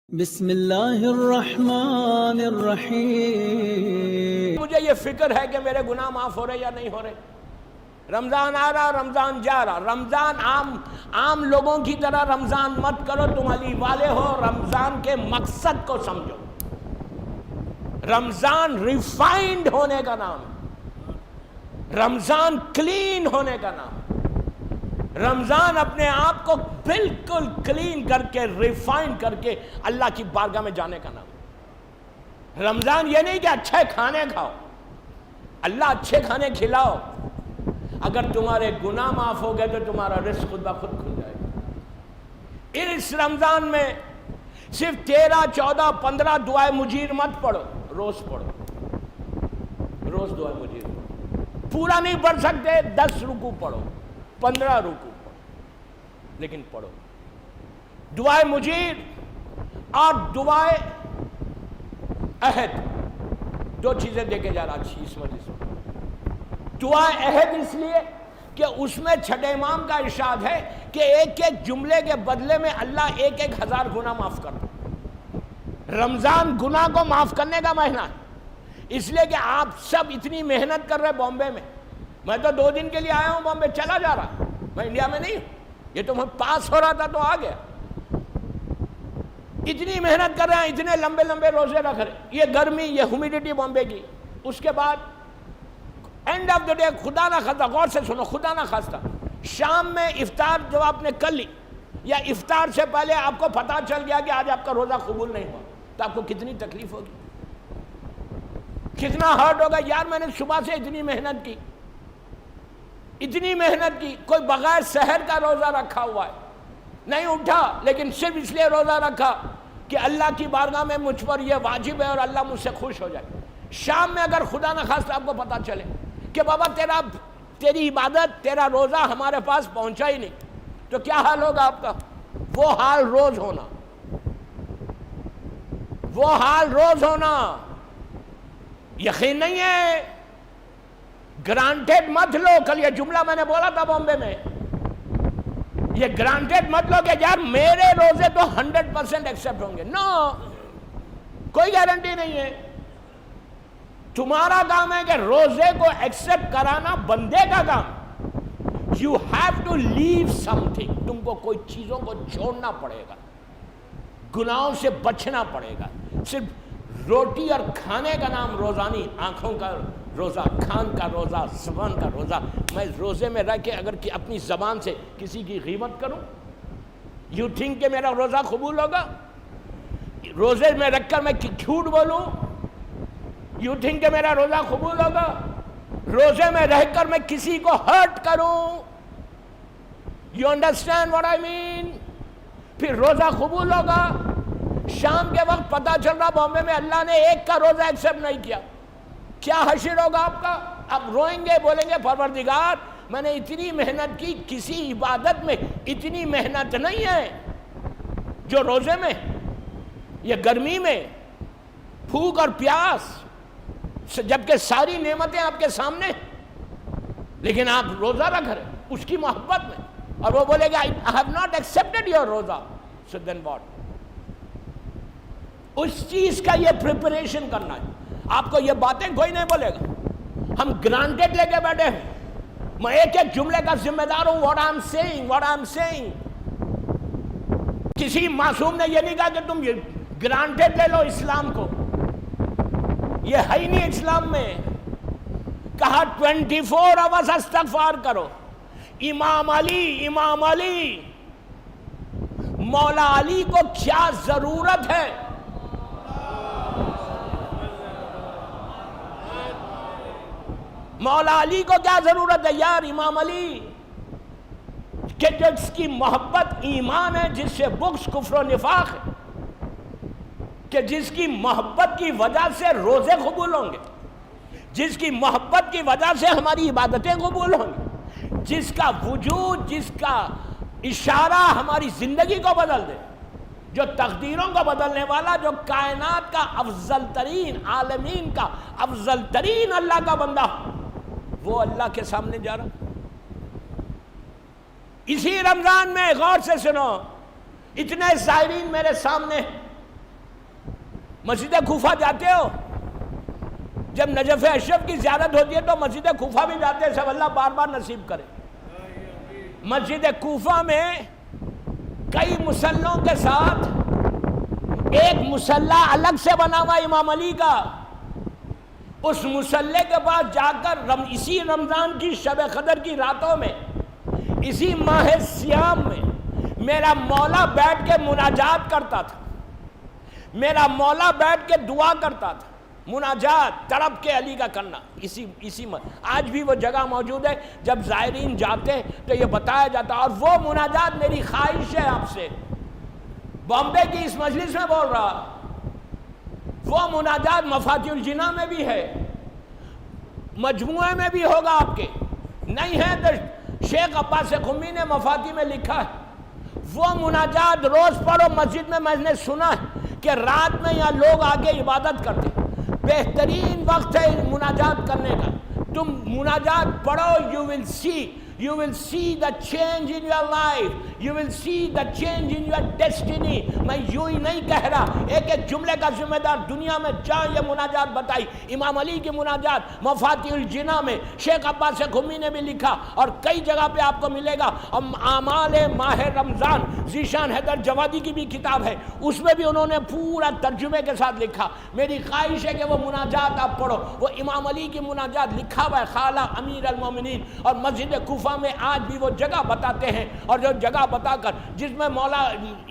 بسم اللہ الرحمن الرحیم۔ مجھے یہ فکر ہے کہ میرے گناہ معاف ہو رہے یا نہیں ہو رہے۔ رمضان آ رہا، رمضان جا رہا۔ رمضان عام لوگوں کی طرح رمضان مت کرو، تم علی والے ہو، رمضان کے مقصد کو سمجھو۔ رمضان ریفائنڈ ہونے کا نام ہے، رمضان کلین ہونے کا نام ہے، رمضان اپنے آپ کو بالکل کلین کر کے ریفائن کر کے اللہ کی بارگاہ میں جانے کا نام ہے۔ رمضان یہ نہیں کہ اچھے کھانے کھاؤ، اللہ اچھے کھانے کھلاؤ، اگر تمہارے گناہ معاف ہو گئے تو تمہارا رزق خود بخود کھل جائے گا۔ اس رمضان میں صرف 13، 14، 15 دعائے مجیر مت پڑھو، روز پڑھو، روز دعائے مجیر پڑھو۔ پورا نہیں پڑھ سکتے 10 رکوع پڑھو، 15 رکوع پڑھو، لیکن پڑھو۔ دعائے مجیر اور دعائے عہد، دو چیزیں دیکھے جا رہا اچھی اس مجلس میں۔ دعائے عہد اس لیے کہ اس میں چھٹے امام کا ارشاد ہے کہ ایک ایک جملے کے بدلے میں اللہ 1,000 گناہ معاف کر دے۔ رمضان گناہ کو معاف کرنے کا مہینہ ہے، اس لیے کہ آپ سب اتنی محنت کر رہے بامبے میں۔ میں تو 2 دن کے لیے آیا ہوں بامبے، چلا جا رہا، میں انڈیا میں نہیں ہوں، یہ تو میں پاس ہو رہا تھا تو آ گیا۔ اتنی محنت کر رہے ہیں، اتنے لمبے لمبے روزے رکھ رہے، یہ گرمی، یہ ہیومیڈیٹی بامبے کی۔ اس کے بعد اینڈ آف دا ڈے خدا نہ خواستہ، غور سے سنو، خدا نہ خواستہ شام میں افطار جو آپ نے کر لی، یا افطار سے پہلے آپ کو پتہ چل گیا کہ آج آپ کا روزہ قبول نہیں ہوا، تو آپ کو کتنی تکلیف ہوگی، کتنا ہرٹ ہوگا۔ یار میں نے صبح سے اتنی محنت کی، اتنی محنت کی، کوئی بغیر سحر کا روزہ رکھا ہوا ہے، نہیں اٹھا، لیکن صرف اس لیے روزہ رکھا کہ اللہ کی بارگاہ میں مجھ پر یہ واجب ہے اور اللہ مجھ سے خوش ہو جائے۔ شام میں اگر خدا نہ خواستہ آپ کو پتہ چلے کہ بابا تیری عبادت، تیرا روزہ ہمارے پاس پہنچا ہی نہیں، تو کیا حال ہوگا آپ کا؟ وہ حال روز ہونا، وہ حال روز ہونا۔ یقین نہیں ہے، گرانٹیڈ مت لو۔ کل یہ جملہ میں نے بولا تھا بامبے میں، یہ گرانٹیڈ مت لو کہ یار میرے روزے تو 100% ایکسپٹ ہوں گے۔ نو، کوئی گارنٹی نہیں ہے۔ تمہارا کام ہے کہ روزے کو ایکسپٹ کرانا بندے کا کام۔ You have to leave something, تم کو کوئی چیزوں کو چھوڑنا پڑے گا، گناہوں سے بچنا پڑے گا۔ صرف روٹی اور کھانے کا نام روزانی، آنکھوں کا روزہ، کھان کا روزہ، زبان کا روزہ۔ میں روزے میں رہ کے اگر اپنی زبان سے کسی کی غیبت کروں، یو تھنک کہ میرا روزہ قبول ہوگا؟ روزے میں رکھ کر میں جھوٹ بولوں، یو تھنک کہ میرا روزہ قبول ہوگا؟ روزے میں رہ کر میں کسی کو ہرٹ کروں، یو انڈرسٹینڈ واٹ آئی مین؟ پھر روزہ قبول ہوگا؟ شام کے وقت پتہ چل رہا بامبے میں اللہ نے ایک کا روزہ ایکسپٹ نہیں کیا، کیا حشر ہوگا آپ کا؟ اب روئیں گے، بولیں گے پروردگار میں نے اتنی محنت کی، کسی عبادت میں اتنی محنت نہیں ہے جو روزے میں، یہ گرمی میں بھوک اور پیاس، جبکہ ساری نعمتیں آپ کے سامنے، لیکن آپ روزہ رکھ رہے اس کی محبت میں، اور وہ بولے گا I have not accepted your روزہ، so then what؟ اس چیز کا یہ پریپریشن کرنا ہے۔ آپ کو یہ باتیں کوئی نہیں بولے گا، ہم گرانٹیڈ لے کے بیٹھے ہیں۔ میں ایک ایک جملے کا ذمہ دار ہوں، what I'm saying۔ کسی معصوم نے یہ نہیں کہا کہ تم گرانٹیڈ لے لو اسلام کو، یہ ہے ہی نہیں اسلام میں۔ کہا 24 آورز استغفار کرو۔ امام علی، مولا علی کو کیا ضرورت ہے؟ مولا علی کو کیا ضرورت ہے یار؟ امام علی کہ جس کی محبت ایمان ہے، جس سے بغض کفر و نفاق ہے، کہ جس کی محبت کی وجہ سے روزے قبول ہوں گے، جس کی محبت کی وجہ سے ہماری عبادتیں قبول ہوں گی، جس کا وجود، جس کا اشارہ ہماری زندگی کو بدل دے، جو تقدیروں کو بدلنے والا، جو کائنات کا افضل ترین، عالمین کا افضل ترین اللہ کا بندہ، وہ اللہ کے سامنے جا رہا۔ اسی رمضان میں غور سے سنو، اتنے زائرین میرے سامنے، مسجد کوفہ جاتے ہو؟ جب نجف اشرف کی زیارت ہوتی ہے تو مسجد کوفہ بھی جاتے ہیں، سب اللہ بار بار نصیب کرے۔ مسجد کوفہ میں کئی مسلوں کے ساتھ ایک مسلح الگ سے بنا ہوا امام علی کا، اس مسلح کے پاس جا کر اسی رمضان کی شب قدر کی راتوں میں، اسی ماہ سیام میں میرا مولا بیٹھ کے مناجات کرتا تھا، میرا مولا بیٹھ کے دعا کرتا تھا، مناجات تڑپ کے علی کا کرنا۔ اسی آج بھی وہ جگہ موجود ہے، جب زائرین جاتے ہیں تو یہ بتایا جاتا ہے، اور وہ مناجات میری خواہش ہے آپ سے، بامبے کی اس مجلس میں بول رہا، وہ مناجات مفاتیح الجناں میں بھی ہے، مجموعے میں بھی ہوگا آپ کے، نہیں ہے تو شیخ عباس قمی نے مفاتیح میں لکھا ہے، وہ مناجات روز پڑھو مسجد میں نے سنا ہے کہ رات میں یہاں لوگ آگے عبادت کرتے، بہترین وقت ہے مناجات کرنے کا، تم مناجات پڑھو، you will see the change in your life, you will see the change in your destiny۔ میں یوں ہی نہیں کہہ رہا، ایک ایک جملے کا ذمہ دار دنیا میں جہاں یہ مناجات بتائی، امام علی کی مناجات مفاتیح الجناں میں شیخ عباس قمی نے بھی لکھا، اور کئی جگہ پہ آپ کو ملے گا۔ اعمال ماہ رمضان ذیشان حیدر جوادی کی بھی کتاب ہے، اس میں بھی انہوں نے پورا ترجمے کے ساتھ لکھا۔ میری خواہش ہے کہ وہ مناجات آپ پڑھو، وہ امام علی کی مناجات لکھا ہوا ہے، خالہ امیر المومنین، اور مسجد کوفہ میں آج بھی وہ جگہ بتاتے ہیں، اور جو جگہ بتا کر جس میں مولا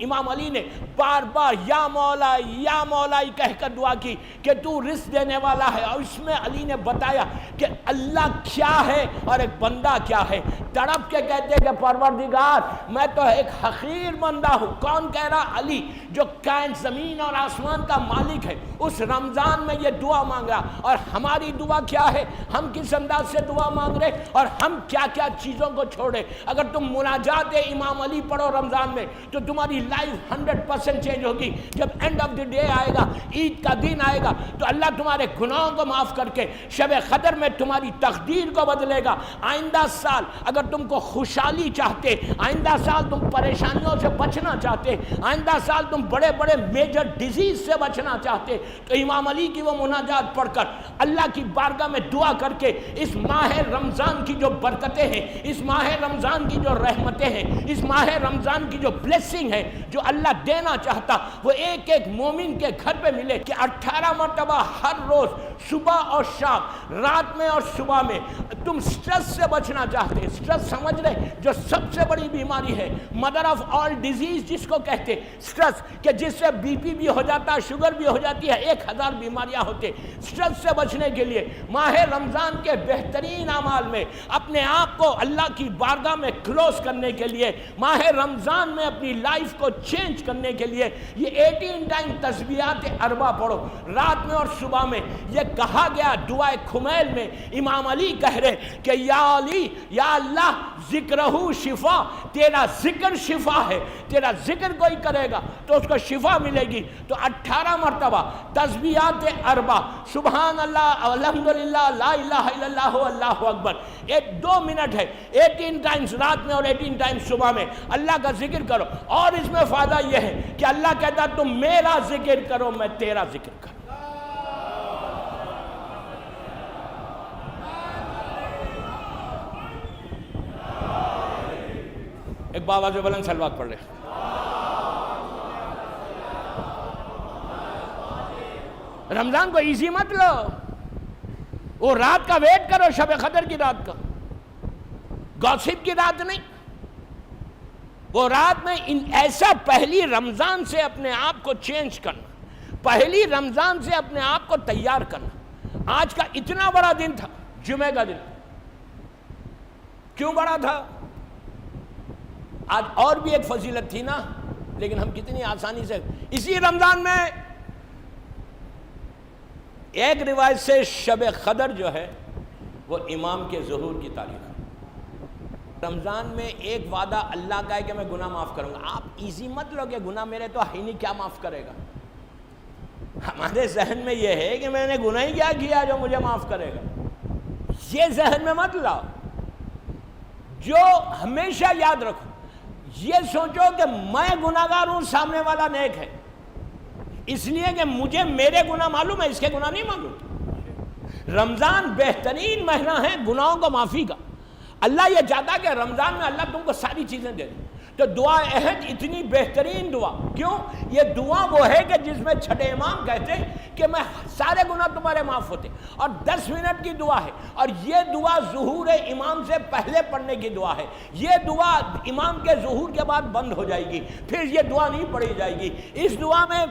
امام علی نے بار بار یا مولا یا مولا کہہ کر دعا کی کہ تو رزق دینے والا ہے، اور اس میں علی نے بتایا کہ اللہ کیا ہے اور ایک بندہ کیا ہے، تڑپ کے کہتے ہیں کہ پروردگار میں تو ایک حقیر بندہ ہوں۔ کون کہہ رہا؟ علی، جو کائن زمین اور آسمان کا مالک ہے، اس رمضان میں یہ دعا مانگا۔ اور ہماری دعا کیا ہے؟ ہم کس انداز سے دعا مانگ رہے اور ہم کیا کیا چیزوں کو چھوڑے؟ اگر تم مناجات امام علی پڑھو رمضان میں تو تمہاری لائف 100% چینج ہوگی۔ جب اینڈ آف دی ڈے آئے گا، عید کا دن آئے گا، تو اللہ تمہارے گناہوں کو معاف کر کے شب قدر میں تمہاری تقدیر کو بدلے گا۔ آئندہ سال اگر تم کو خوشحالی چاہتے، آئندہ سال تم پریشانیوں سے بچنا چاہتے، آئندہ سال تم بڑے بڑے میجر ڈیزیز سے بچنا چاہتے، تو امام علی کی وہ مناجات پڑھ کر اللہ کی بارگاہ میں دعا کر کے اس ماہ رمضان کی جو برکتیں ہیں، اس ماہ رمضان کی جو رحمتیں ہیں، اس ماہ رمضان کی جو بلیسنگ ہے جو اللہ دینا چاہتا، وہ ایک ایک مومن کے گھر پہ ملے کہ 18 مرتبہ ہر روز صبح اور شام، رات میں اور صبح میں تم سٹریس سے بچنا چاہتے۔ سٹریس سمجھ رہے جو سب سے بڑی بیماری ہے، مدر آف آل ڈیزیز جس کو کہتے، سٹریس، کہ جس سے بی پی بھی ہو جاتا ہے، شوگر بھی ہو جاتی ہے، 1000 بیماریاں ہوتے۔ سٹریس سے بچنے کے لیے ماہ رمضان کے بہترین اعمال میں اپنے آپ کو اللہ کی بارگاہ میں کلوز کرنے کے لیے، ماہ رمضان میں اپنی لائف کو چینج کرنے کے لیے یہ 18 ٹائم تسبیحات اربع پڑھو، رات میں اور صبح میں۔ یہ کہا گیا دعائے کھمیل میں، امام علی کہہ رہے کہ یا علی، یا اللہ، ذکرہ شفا، تیرا ذکر شفا ہے، تیرا ذکر کوئی کرے گا تو اس کو شفا ملے گی۔ تو 18 مرتبہ تسبیحات اربع، سبحان اللہ، الحمدللہ، لا الہ الا اللہ، اللہ اکبر، 2 منٹ ہے، 18 ٹائمز رات میں اور 18 ٹائمز صبح میں اللہ کا ذکر کرو۔ اور اس میں فائدہ یہ ہے کہ اللہ کہتا تم میرا ذکر کرو، میں تیرا ذکر کروں۔ ایک بابا جو بلند سلوات پڑھ رہے۔ رمضان کو ایزی مت لو، وہ رات کا ویٹ کرو، شب قدر کی رات کا، گوسپ کی رات نہیں، وہ رات میں ایسا پہلی رمضان سے اپنے آپ کو چینج کرنا، پہلی رمضان سے اپنے آپ کو تیار کرنا۔ آج کا اتنا بڑا دن تھا، جمعہ کا دن، کیوں بڑا تھا؟ آج اور بھی ایک فضیلت تھی نا، لیکن ہم کتنی آسانی سے اسی رمضان میں ایک روایت سے شب قدر جو ہے وہ امام کے ظہور کی تاریخ ہے۔ رمضان میں ایک وعدہ اللہ کا ہے کہ میں گناہ معاف کروں گا۔ آپ ایزی مت لو کہ گناہ میرے تو ہے نہیں، کیا معاف کرے گا۔ ہمارے ذہن میں یہ ہے کہ میں نے گناہ ہی کیا کیا جو مجھے معاف کرے گا، یہ ذہن میں مت لاؤ۔ جو ہمیشہ یاد رکھو، یہ سوچو کہ میں گناہگار ہوں، سامنے والا نیک ہے۔ اس لیے کہ مجھے میرے گناہ معلوم ہے، اس کے گناہ نہیں معلوم۔ رمضان بہترین مہینہ ہے گناہوں کو معافی کا۔ اللہ یہ چاہتا ہے کہ رمضان میں اللہ تم کو ساری چیزیں دے دے۔ تو دعا عہد اتنی بہترین دعا کیوں؟ یہ دعا وہ ہے کہ جس میں چھٹے امام کہتے کہ میں سارے گناہ تمہارے معاف ہوتے، اور 10 منٹ کی دعا ہے، اور یہ دعا ظہور امام سے پہلے پڑھنے کی دعا ہے۔ یہ دعا امام کے ظہور کے بعد بند ہو جائے گی، پھر یہ دعا نہیں پڑھی جائے گی۔ اس دعا میں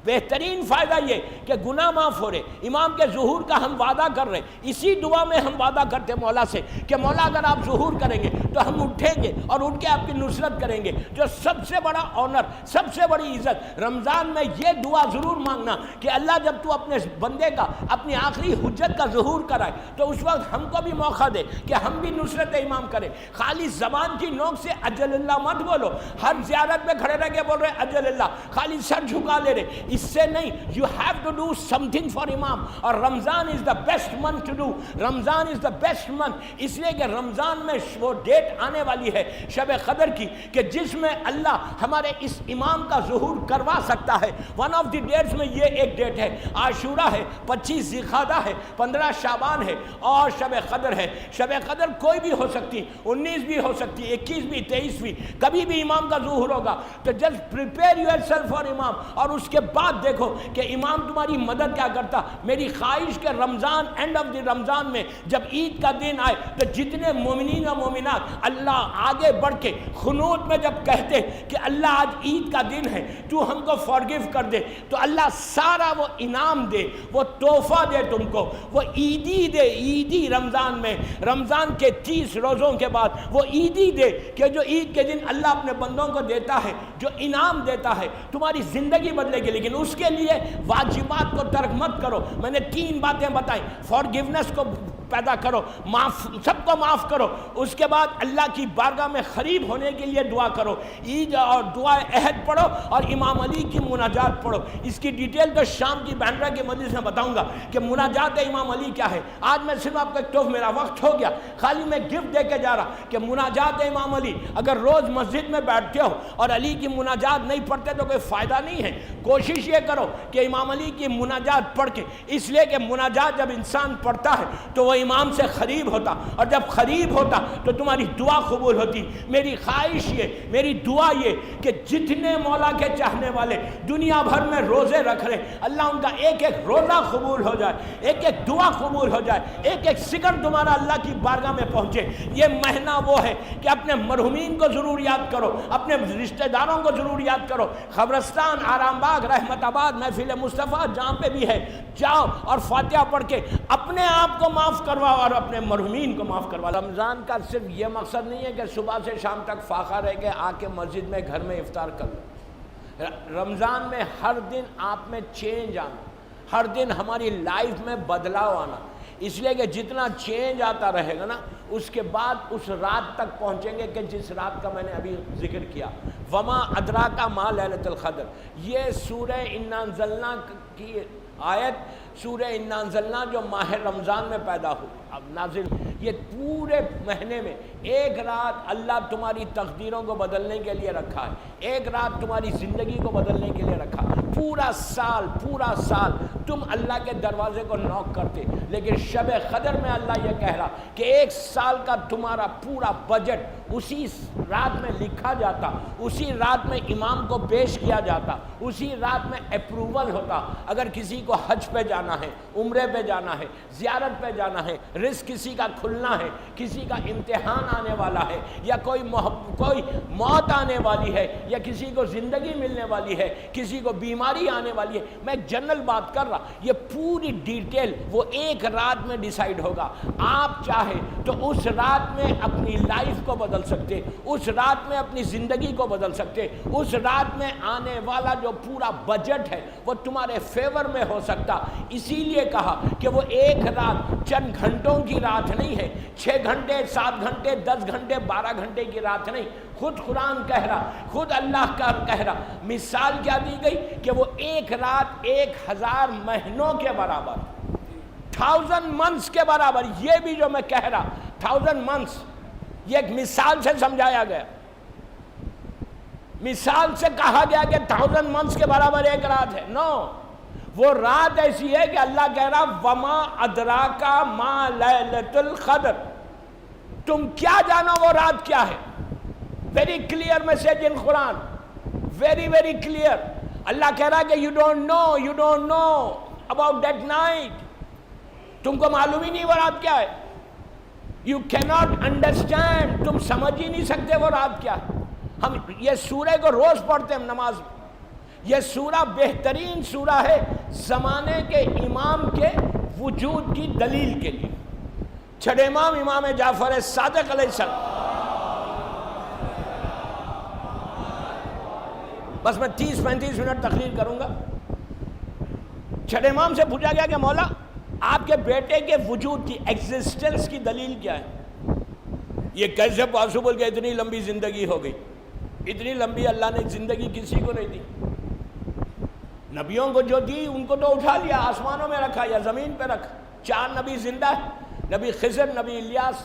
بہترین فائدہ یہ کہ گناہ معاف ہو رہے، امام کے ظہور کا ہم وعدہ کر رہے۔ اسی دعا میں ہم وعدہ کرتے مولا سے کہ مولا اگر آپ ظہور کریں گے تو ہم اٹھیں گے اور اٹھ کے آپ کی نصرت کریں گے۔ جو سب سے بڑا آنر، سب سے بڑی عزت رمضان میں یہ دعا ضرور مانگنا کہ اللہ جب تو اپنے بندے کا اپنی آخری حجت کا ظہور کرائے تو اس وقت ہم کو بھی موقع دے کہ ہم بھی نصرت امام کریں۔ خالی زبان کی نوک سے اجل اللہ مت بولو، ہر زیارت میں کھڑے رہ کے بول رہے اجل اللہ، خالی سر جھکا لے رہے، اس سے نہیں۔ You have to do something for امام، اور Ramadan is the best month to do. Ramadan is the best month, اس لیے کہ رمضان میں وہ ڈیٹ آنے والی ہے شب قدر کی کہ جس میں اللہ ہمارے اس امام کا ظہور کروا سکتا ہے۔ ون آف دی ڈیٹس میں یہ ایک ڈیٹ ہے، عاشورہ ہے، 25 ذی القعدہ ہے، 15 شعبان ہے، اور شب قدر ہے۔ شب قدر کوئی بھی ہو سکتی، 19 بھی ہو سکتی، 21 بھی، 23 بھی، کبھی بھی امام کا ظہور ہوگا۔ تو just prepare your self for امام، اور اس کے بعد دیکھو کہ امام تمہاری مدد کیا کرتا۔ میری خواہش کہ رمضان، اینڈ آف دی رمضان میں جب عید کا دن آئے تو جتنے مومنین و مومنات اللہ آگے بڑھ کے خنوت میں جب کہتے کہ اللہ آج عید کا دن ہے تو ہم کو فارگیو کر دے، تو اللہ سارا وہ انعام دے، وہ تحفہ دے تم کو، وہ عیدی دے، عیدی رمضان میں، رمضان کے 30 روزوں کے بعد وہ عیدی دے کہ جو عید کے دن اللہ اپنے بندوں کو دیتا ہے، جو انعام دیتا ہے، تمہاری زندگی بدلے گی۔ لیکن اس کے لیے واجبات کو ترک مت کرو۔ میں نے 3 باتیں بتائیں، فارگیونیس کو پیدا کرو، معاف، سب کو معاف کرو، اس کے بعد اللہ کی بارگاہ میں قریب ہونے کے لیے دعا کرو، عید اور دعا عہد پڑھو، اور امام علی کی مناجات پڑھو۔ اس کی ڈیٹیل تو شام کی بینڈرا کی مجلس میں بتاؤں گا کہ مناجات امام علی کیا ہے۔ آج میں صرف آپ کو ایک توف، میرا وقت ہو گیا، خالی میں گفٹ دے کے جا رہا کہ مناجات امام علی، اگر روز مسجد میں بیٹھتے ہو اور علی کی مناجات نہیں پڑھتے تو کوئی فائدہ نہیں ہے۔ کوشش یہ کرو کہ امام علی کی مناجات پڑھ کے، اس لیے کہ مناجات جب انسان پڑھتا ہے تو وہ امام سے قریب ہوتا، اور جب قریب ہوتا تو تمہاری دعا قبول ہوتی۔ میری خواہش یہ، میری دعا یہ کہ جتنے مولا کے چاہنے والے دنیا بھر میں روزے رکھ رہے، اللہ ان کا ایک ایک روزہ قبول ہو جائے، ایک ایک دعا قبول ہو جائے، ایک ایک سکر تمہارا اللہ کی بارگاہ میں پہنچے۔ یہ مہینہ وہ ہے کہ اپنے مرحومین کو ضرور یاد کرو، اپنے رشتہ داروں کو ضرور یاد کرو۔ قبرستان، آرام باغ، رحمت آباد، محفل مصطفیٰ، جہاں پہ بھی ہے جاؤ اور فاتحہ پڑھ کے اپنے آپ کو معاف کرواؤ اور اپنے مرحومین کو معاف کرواؤ۔ رمضان کا صرف یہ مقصد نہیں ہے کہ صبح سے شام تک فاقہ رہ کے آ کے مسجد میں گھر میں افطار کر لو۔ رمضان میں ہر دن آپ میں چینج آنا، ہر دن ہماری لائف میں بدلاؤ آنا، اس لیے کہ جتنا چینج آتا رہے گا نا، اس کے بعد اس رات تک پہنچیں گے کہ جس رات کا میں نے ابھی ذکر کیا، وما ادراک ما لیلۃ القدر۔ یہ سورہ انا انزلنا کی آیت، سورہ انا انزلنا جو ماہ رمضان میں پیدا ہو اب نازل، یہ پورے مہینے میں ایک رات اللہ تمہاری تقدیروں کو بدلنے کے لیے رکھا ہے، ایک رات تمہاری زندگی کو بدلنے کے لیے رکھا۔ پورا سال تم اللہ کے دروازے کو نوک کرتے، لیکن شب قدر میں اللہ یہ کہہ رہا کہ 1 سال کا تمہارا پورا بجٹ اسی رات میں لکھا جاتا، اسی رات میں امام کو پیش کیا جاتا، اسی رات میں اپروول ہوتا۔ اگر کسی کو حج پہ جانا ہے، عمرے پہ جانا ہے، زیارت پہ جانا ہے، رزق کسی کا کھلنا ہے، کسی کا امتحان آنے والا ہے، یا کوئی موت آنے والی ہے، یا کسی کو زندگی ملنے والی ہے، کسی کو بیماری آنے والی ہے، میں ایک جنرل بات کر رہا، یہ پوری ڈیٹیل وہ 1 رات میں ڈیسائیڈ ہوگا۔ آپ چاہے تو اس رات میں اپنی لائف کو بدل سکتے، اس رات میں اپنی زندگی کو بدل سکتے، اس رات میں آنے والا جو پورا بجٹ ہے وہ تمہارے فیور میں ہو سکتا۔ اسی لیے کہا کہ وہ 1 رات چند گھنٹوں کی رات نہیں ہے، 6 گھنٹے، 7 گھنٹے، 10 گھنٹے، 12 گھنٹے کی رات نہیں۔ خود قرآن کہہ رہا، خود اللہ کا کہہ رہا، مثال کیا دی گئی کہ وہ 1 رات 1000 مہینوں کے برابر، 1000 منتھس کے برابر۔ یہ بھی جو میں کہہ رہا 1000 منتھس، یہ ایک مثال سے سمجھایا گیا۔ مثال سے کہا گیا کہ 1000 منتھس کے برابر ایک رات ہے، نو، وہ رات ایسی ہے کہ اللہ کہہ رہا وما ادراکا ما لیلۃ القدر، تم کیا جانو وہ رات کیا ہے. Very clear message in Quran, very very clear. Allah کہہ رہا کہ you don't know about that night, تم کو معلوم ہی نہیں وہ رات کیا ہے. یو کیناٹ انڈرسٹینڈ، تم سمجھ ہی نہیں سکتے وہ رات کیا ہے. ہم یہ سورہ کو روز پڑھتے ہیں نماز میں. یہ سورہ بہترین سورہ ہے زمانے کے امام کے وجود کی دلیل کے لیے. چھٹے امام امام جعفر صادق علیہ السلام. بس میں 30-35 منٹ تقریر کروں گا. چھٹے امام سے پوچھا گیا کہ مولا آپ کے بیٹے کے وجود کی ایگزسٹنس کی دلیل کیا ہے؟ یہ کیسے پاسبل کہ اتنی لمبی زندگی ہو گئی؟ اتنی لمبی اللہ نے زندگی کسی کو نہیں دی. نبیوں کو جو دی ان کو تو اٹھا لیا، آسمانوں میں رکھا یا زمین پہ رکھا. 4 نبی زندہ ہے، نبی خضر، نبی الیاس،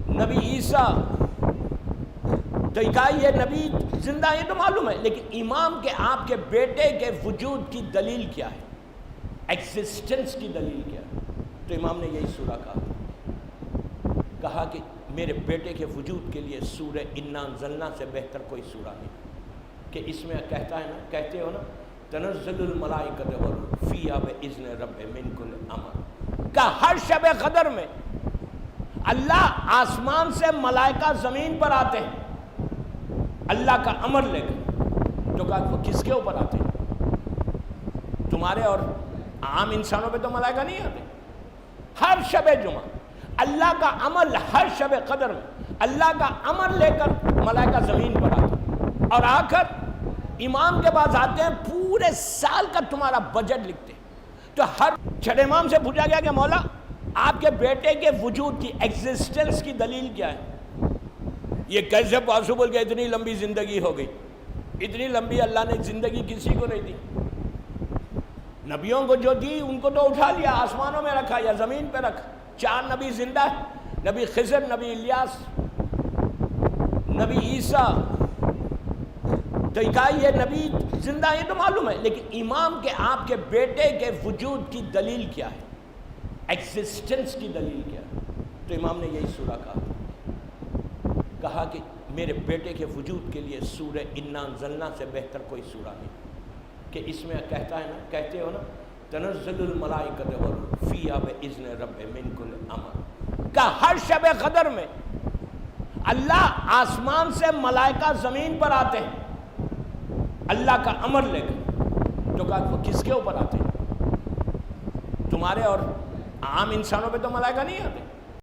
نبی عیسیٰ. تو کہا یہ نبی زندہ ہے تو معلوم ہے، لیکن امام کے آپ کے بیٹے کے وجود کی دلیل کیا ہے، ایگزسٹنس کی دلیل کیا ہے؟ تو امام نے یہی سورہ کہا کہ میرے بیٹے کے وجود کے لیے سورہ انا انزلنا سے بہتر کوئی سورہ نہیں. کہ اس میں کہتے ہو نا تنزل الملائکۃ والروح فیہا باذن رب من کل امر، کہ ہر شب قدر میں اللہ آسمان سے ملائکہ زمین پر آتے ہیں اللہ کا امر لے کر. تو کہا وہ کس کے اوپر آتے ہیں؟ تمہارے اور عام انسانوں پہ تو ملائکہ نہیں آتے. ہر شب جمعہ اللہ کا عمل، ہر شب قدر میں اللہ کا امر لے کر ملائکہ زمین پر آتے ہیں اور آ کر امام کے پاس آتے ہیں، پورے سال کا تمہارا بجٹ لکھتے ہیں. تو ہر چھٹے امام سے پوچھا گیا کہ مولا آپ کے بیٹے کے وجود کی ایگزسٹنس کی دلیل کیا ہے؟ یہ کیسے پاسبل کہ اتنی لمبی زندگی ہو گئی؟ اتنی لمبی اللہ نے زندگی کسی کو نہیں دی. نبیوں کو جو دی ان کو تو اٹھا لیا، آسمانوں میں رکھا یا زمین پہ رکھا. 4 نبی زندہ ہے، نبی خضر، نبی الیاس، نبی عیسیٰ. تو کہا یہ نبی زندہ ہے تو معلوم ہے، لیکن امام کے آپ کے بیٹے کے وجود کی دلیل کیا ہے، ایگزسٹنس کی دلیل کیا ہے؟ تو امام نے یہی سورہ کہا کہ میرے بیٹے کے وجود کے لیے سورہ انا انزلنا سے بہتر کوئی سورہ نہیں. کہ اس میں کہتے ہو نا تنزل الملائکۃ والروح فیہا باذن رب من کل امر، کہ ہر شب قدر میں اللہ آسمان سے ملائکہ زمین پر آتے ہیں اللہ کا امر لے کر. تو کہا وہ کس کے اوپر آتے ہیں؟ تمہارے اور عام انسانوں پہ تو ملائکہ نہیں آتے.